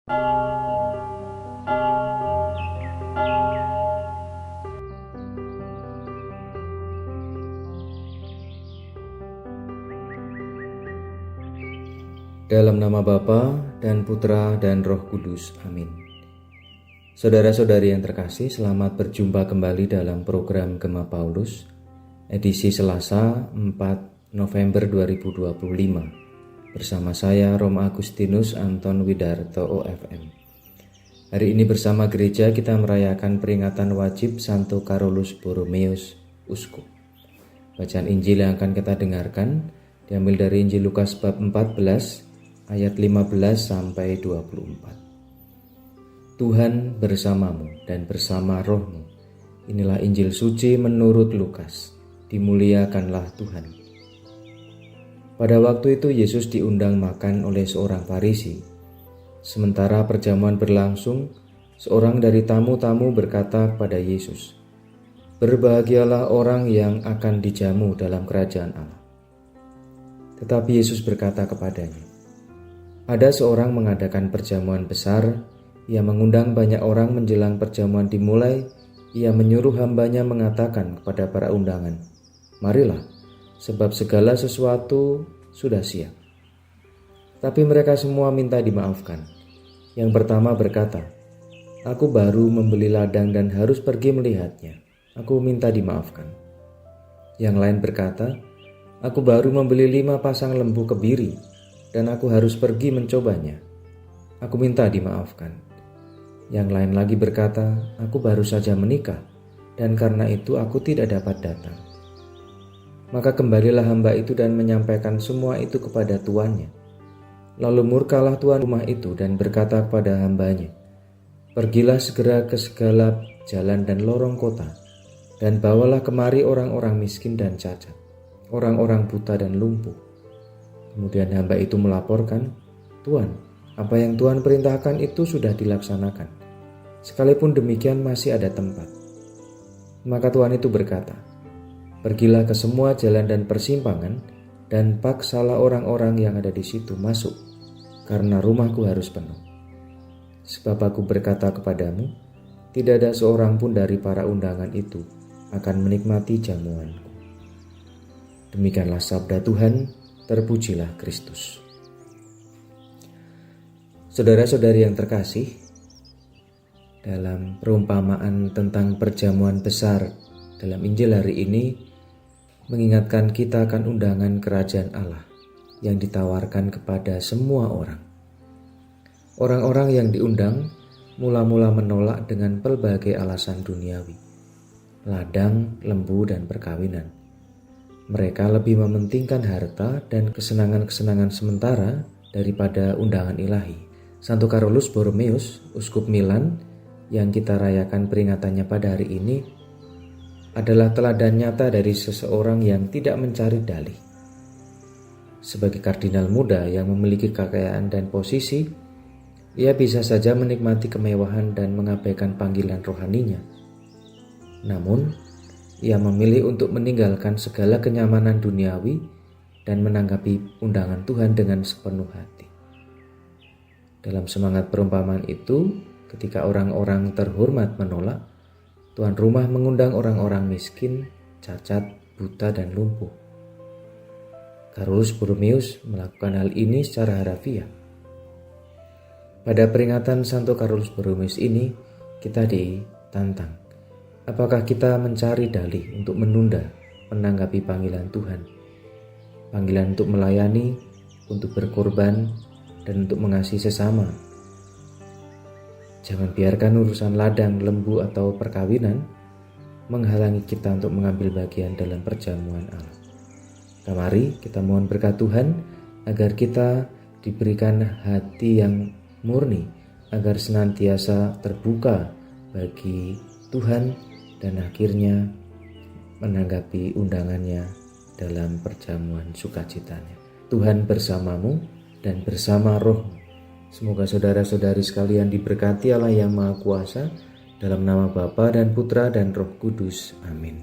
Dalam nama Bapa dan Putra dan Roh Kudus. Amin. Saudara-saudari yang terkasih, selamat berjumpa kembali dalam program Gema Paulus, edisi Selasa 4 November 2025. Bersama saya Roma Agustinus Anton Widarto OFM. Hari ini bersama gereja kita merayakan peringatan wajib Santo Carolus Borromeus, Uskup. Bacaan Injil yang akan kita dengarkan diambil dari Injil Lukas bab 14 ayat 15 sampai 24. Tuhan bersamamu dan bersama rohmu. Inilah Injil suci menurut Lukas. Dimuliakanlah Tuhan. Pada waktu itu Yesus diundang makan oleh seorang Farisi. Sementara perjamuan berlangsung, seorang dari tamu-tamu berkata kepada Yesus, "Berbahagialah orang yang akan dijamu dalam kerajaan Allah." Tetapi Yesus berkata kepadanya, "Ada seorang mengadakan perjamuan besar, ia mengundang banyak orang menjelang perjamuan dimulai, ia menyuruh hambanya mengatakan kepada para undangan, 'Marilah, sebab segala sesuatu sudah siap.' Tapi mereka semua minta dimaafkan. Yang pertama berkata, 'Aku baru membeli ladang dan harus pergi melihatnya. Aku minta dimaafkan.' Yang lain berkata, 'Aku baru membeli 5 pasang lembu kebiri dan aku harus pergi mencobanya. Aku minta dimaafkan.' Yang lain lagi berkata, 'Aku baru saja menikah dan karena itu aku tidak dapat datang.' Maka kembalilah hamba itu dan menyampaikan semua itu kepada tuannya. Lalu murkalah tuan rumah itu dan berkata kepada hambanya, 'Pergilah segera ke segala jalan dan lorong kota dan bawalah kemari orang-orang miskin dan cacat, orang-orang buta dan lumpuh.' Kemudian hamba itu melaporkan, 'Tuan, apa yang Tuhan perintahkan itu sudah dilaksanakan. Sekalipun demikian masih ada tempat.' Maka Tuhan itu berkata, 'Pergilah ke semua jalan dan persimpangan dan paksalah orang-orang yang ada di situ masuk, karena rumahku harus penuh. Sebab aku berkata kepadamu, tidak ada seorang pun dari para undangan itu akan menikmati jamuanku.' Demikianlah sabda Tuhan. Terpujilah Kristus. Saudara-saudari yang terkasih, dalam perumpamaan tentang perjamuan besar dalam Injil hari ini mengingatkan kita akan undangan kerajaan Allah yang ditawarkan kepada semua orang. Orang-orang yang diundang mula-mula menolak dengan pelbagai alasan duniawi, ladang, lembu, dan perkawinan. Mereka lebih mementingkan harta dan kesenangan-kesenangan sementara daripada undangan ilahi. Santo Carolus Borromeus, Uskup Milan, yang kita rayakan peringatannya pada hari ini, adalah teladan nyata dari seseorang yang tidak mencari dalih. Sebagai kardinal muda yang memiliki kekayaan dan posisi, ia bisa saja menikmati kemewahan dan mengabaikan panggilan rohaninya. Namun, ia memilih untuk meninggalkan segala kenyamanan duniawi dan menanggapi undangan Tuhan dengan sepenuh hati. Dalam semangat perumpamaan itu, ketika orang-orang terhormat menolak, tuan rumah mengundang orang-orang miskin, cacat, buta, dan lumpuh. Carolus Borromeus melakukan hal ini secara harafiah. Pada peringatan Santo Carolus Borromeus ini, kita ditantang. Apakah kita mencari dalih untuk menunda menanggapi panggilan Tuhan? Panggilan untuk melayani, untuk berkorban, dan untuk mengasihi sesama. Jangan biarkan urusan ladang, lembu, atau perkawinan menghalangi kita untuk mengambil bagian dalam perjamuan Allah. Mari kita mohon berkat Tuhan agar kita diberikan hati yang murni, agar senantiasa terbuka bagi Tuhan dan akhirnya menanggapi undangannya dalam perjamuan sukacitanya. Tuhan bersamamu dan bersama rohmu. Semoga saudara-saudari sekalian diberkati Allah yang Maha Kuasa, dalam nama Bapa dan Putra dan Roh Kudus. Amin.